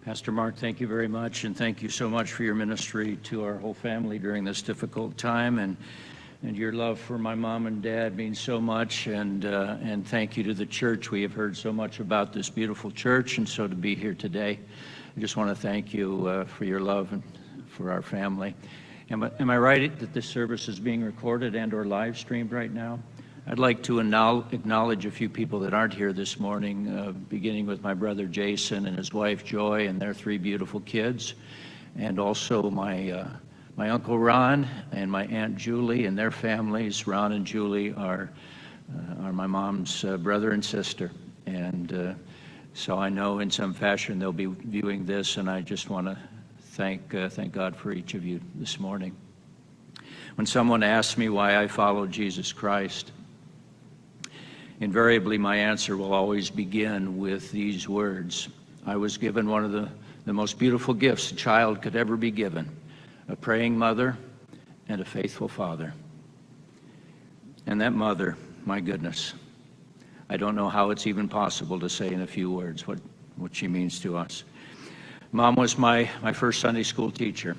Pastor Mark, thank you very much, and thank you so much for your ministry to our whole family during this difficult time, and your love for my mom and dad means so much, and thank you to the church. We have heard so much about this beautiful church, and so to be here today, I just want to thank you for your love and for our family. Am I right that this service is being recorded and or live streamed right now? I'd like to acknowledge a few people that aren't here this morning, beginning with my brother Jason and his wife Joy and their 3 beautiful kids, and also my Uncle Ron and my Aunt Julie and their families. Ron and Julie are my mom's brother and sister, and so I know in some fashion they'll be viewing this, and I just want to thank God for each of you this morning. When someone asks me why I follow Jesus Christ, invariably my answer will always begin with these words. I was given one of the most beautiful gifts a child could ever be given, a praying mother and a faithful father. And that mother, my goodness, I don't know how it's even possible to say in a few words what she means to us. Mom was my first Sunday school teacher,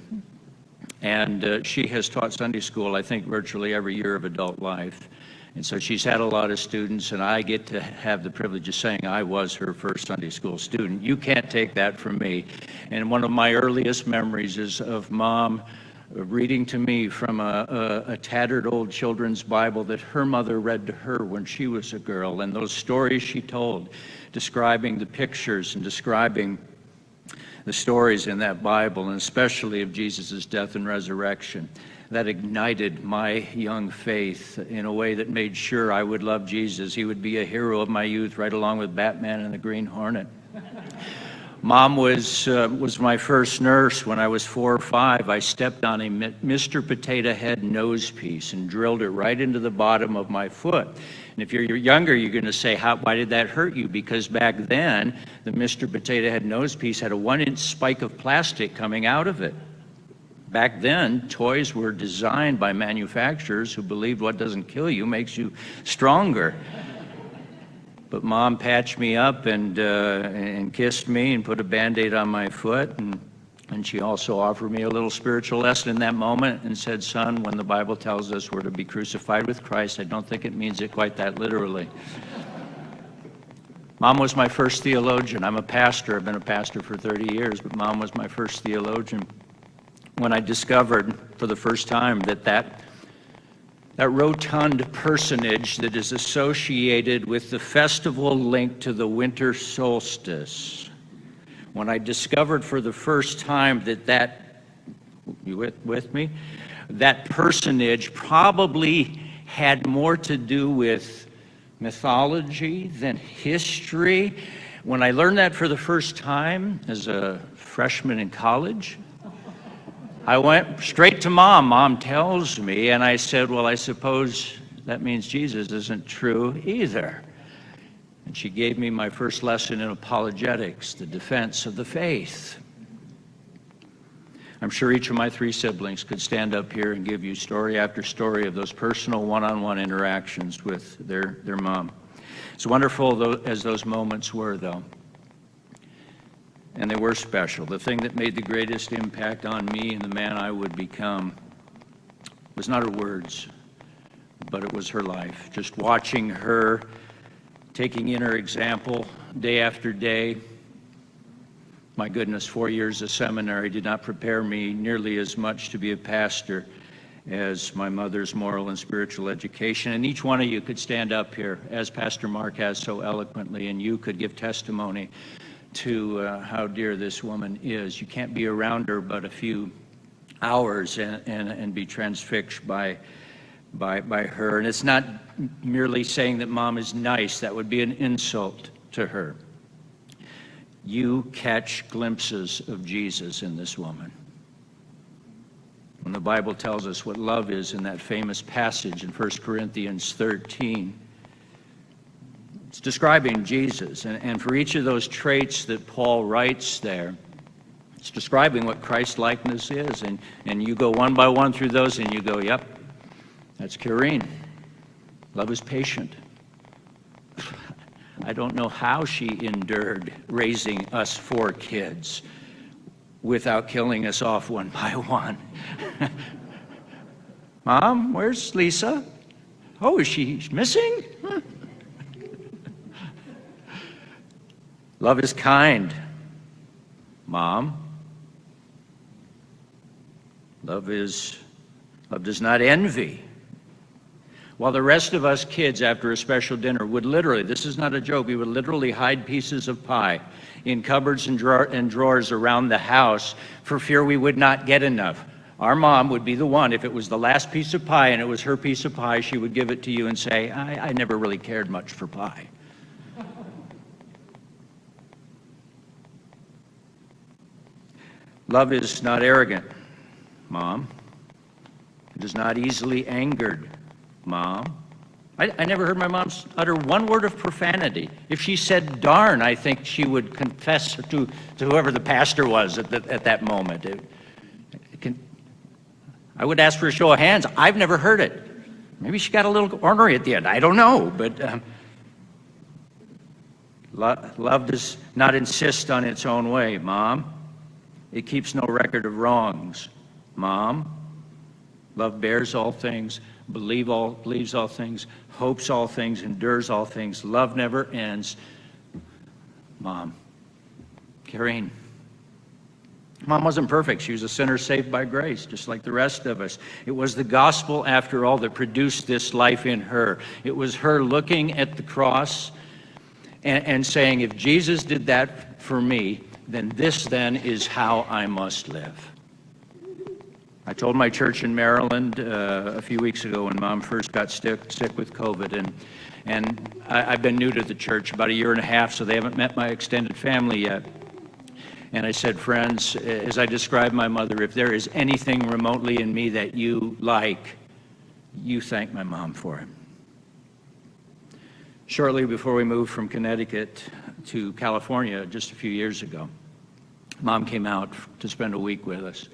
and she has taught Sunday school, I think, virtually every year of adult life. And so she's had a lot of students, and I get to have the privilege of saying I was her first Sunday school student. You can't take that from me. And one of my earliest memories is of Mom reading to me from a tattered old children's Bible that her mother read to her when she was a girl, and those stories she told, describing the pictures and describing the stories in that Bible, and especially of Jesus' death and resurrection. That ignited my young faith in a way that made sure I would love Jesus. He would be a hero of my youth, right along with Batman and the Green Hornet. Mom was my first nurse. When I was 4 or 5, I stepped on a Mr. Potato Head nose piece and drilled it right into the bottom of my foot. And if you're younger, you're going to say, why did that hurt you? Because back then, the Mr. Potato Head nose piece had a 1-inch spike of plastic coming out of it. Back then, toys were designed by manufacturers who believed what doesn't kill you makes you stronger. But Mom patched me up and kissed me and put a Band-Aid on my foot, and she also offered me a little spiritual lesson in that moment and said, son, when the Bible tells us we're to be crucified with Christ, I don't think it means it quite that literally. Mom was my first theologian. I'm a pastor. I've been a pastor for 30 years, but Mom was my first theologian. When I discovered for the first time that rotund personage that is associated with the festival linked to the winter solstice, when I discovered for the first time that you with me? That personage probably had more to do with mythology than history. When I learned that for the first time as a freshman in college, I went straight to Mom. Mom tells me, and I said, well, I suppose that means Jesus isn't true either. And she gave me my first lesson in apologetics, the defense of the faith. I'm sure each of my 3 siblings could stand up here and give you story after story of those personal one-on-one interactions with their mom. As wonderful as those moments were, though, and they were special, the thing that made the greatest impact on me and the man I would become was not her words, but it was her life. Just watching her, taking in her example day after day. My goodness, 4 years of seminary did not prepare me nearly as much to be a pastor as my mother's moral and spiritual education. And each one of you could stand up here, as Pastor Mark has so eloquently, and you could give testimony to how dear this woman is. You can't be around her but a few hours and be transfixed by her. And it's not merely saying that Mom is nice. That would be an insult to her. You catch glimpses of Jesus in this woman. When the Bible tells us what love is in that famous passage in 1 Corinthians 13, it's describing Jesus, and for each of those traits that Paul writes there, it's describing what Christ-likeness is, and you go one by one through those, and you go, yep, that's Kareen. Love is patient. I don't know how she endured raising us 4 kids without killing us off one by one. Mom, where's Lisa? Oh, is she missing? Love is kind, Mom. Love does not envy. While the rest of us kids after a special dinner would literally, this is not a joke, we would literally hide pieces of pie in cupboards and drawers around the house for fear we would not get enough. Our mom would be the one, if it was the last piece of pie and it was her piece of pie, she would give it to you and say, I never really cared much for pie. Love is not arrogant, Mom. It is not easily angered, Mom. I never heard my mom utter one word of profanity. If she said darn, I think she would confess to whoever the pastor was at that moment. I would ask for a show of hands. I've never heard it. Maybe she got a little ornery at the end. I don't know. But love does not insist on its own way, Mom. It keeps no record of wrongs, Mom. Love bears all things, believes all things, hopes all things, endures all things. Love never ends. Mom. Kareen. Mom wasn't perfect. She was a sinner saved by grace, just like the rest of us. It was the gospel, after all, that produced this life in her. It was her looking at the cross and saying, if Jesus did that for me, then this then is how I must live. I told my church in Maryland a few weeks ago when Mom first got sick with COVID, and I've been new to the church about 1.5 years, so they haven't met my extended family yet. And I said, friends, as I described my mother, if there is anything remotely in me that you like, you thank my mom for it. Shortly before we moved from Connecticut to California just a few years ago, Mom came out to spend a week with us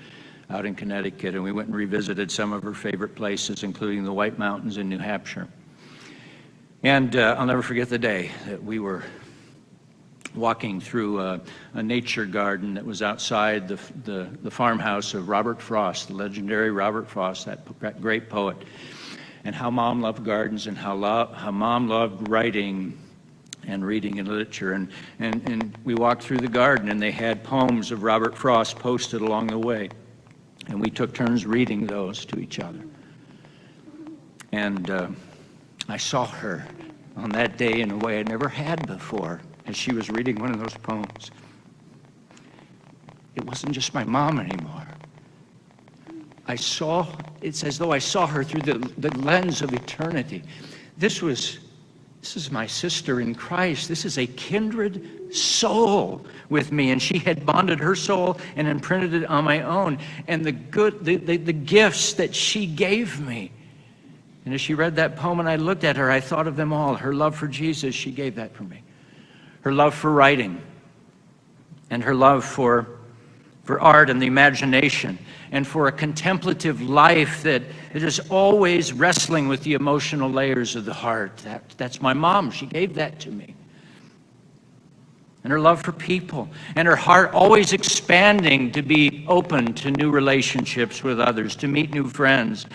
out in Connecticut, and we went and revisited some of her favorite places, including the White Mountains in New Hampshire. And I'll never forget the day that we were walking through a nature garden that was outside the farmhouse of Robert Frost, the legendary Robert Frost, that great poet, and how Mom loved gardens and how Mom loved writing and reading and literature. And we walked through the garden, and they had poems of Robert Frost posted along the way. And we took turns reading those to each other. And I saw her on that day in a way I never had before as she was reading one of those poems. It wasn't just my mom anymore. It's as though I saw her through the lens of eternity. This is my sister in Christ. This is a kindred soul with me, and she had bonded her soul and imprinted it on my own. And the gifts that she gave me. And as she read that poem and I looked at her, I thought of them all. Her love for Jesus, she gave that for me. Her love for writing, and her love for art and the imagination, and for a contemplative life that is always wrestling with the emotional layers of the heart. That's my mom. She gave that to me. And her love for people, and her heart always expanding to be open to new relationships with others, to meet new friends.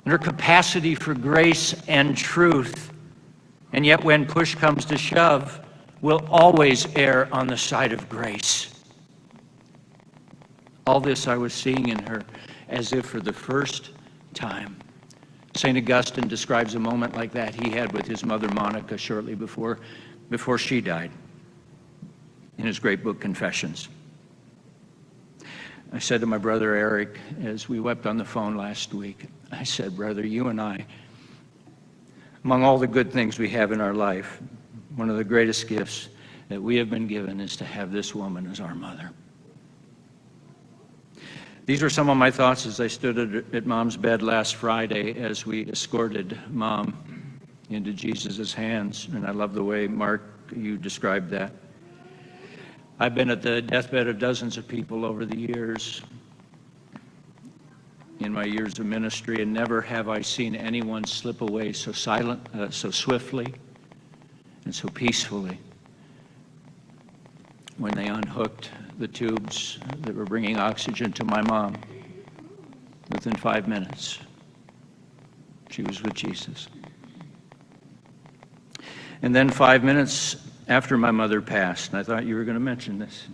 And her capacity for grace and truth. And yet when push comes to shove, will always err on the side of grace. All this I was seeing in her as if for the first time. St. Augustine describes a moment like that he had with his mother Monica shortly before she died in his great book, Confessions. I said to my brother Eric as we wept on the phone last week, I said, brother, you and I, among all the good things we have in our life, one of the greatest gifts that we have been given is to have this woman as our mother. These were some of my thoughts as I stood at Mom's bed last Friday as we escorted Mom into Jesus' hands. And I love the way, Mark, you described that. I've been at the deathbed of dozens of people over the years, in my years of ministry, and never have I seen anyone slip away so swiftly, and so peacefully when they unhooked the tubes that were bringing oxygen to my mom. Within 5 minutes, she was with Jesus. And then 5 minutes after my mother passed, and I thought you were going to mention this.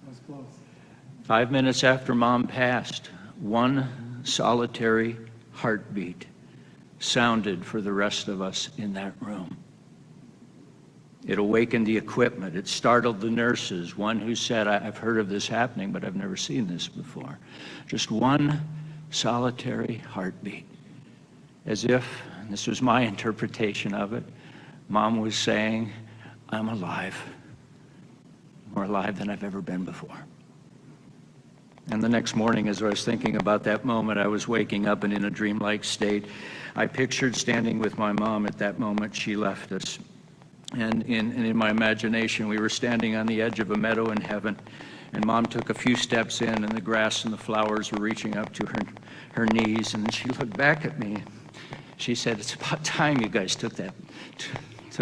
That was close. 5 minutes after Mom passed, one solitary heartbeat sounded for the rest of us in that room. It awakened the equipment. It startled the nurses. One who said, I've heard of this happening, but I've never seen this before. Just one solitary heartbeat. As if, and this was my interpretation of it, Mom was saying, I'm alive. More alive than I've ever been before. And the next morning, as I was thinking about that moment, I was waking up and in a dreamlike state. I pictured standing with my mom at that moment she left us. And in my imagination, we were standing on the edge of a meadow in heaven, and Mom took a few steps in, and the grass and the flowers were reaching up to her knees, and then she looked back at me. She said, it's about time you guys took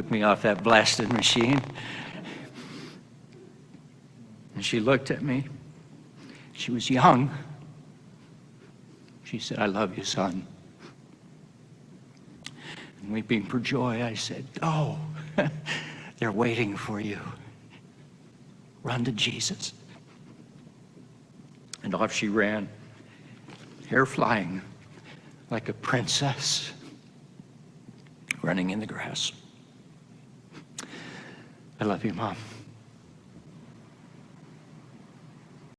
me off that blasted machine. And she looked at me. She was young. She said, I love you, son. And weeping for joy, I said, oh, they're waiting for you. Run to Jesus. And off she ran, hair flying like a princess, running in the grass. I love you, Mom.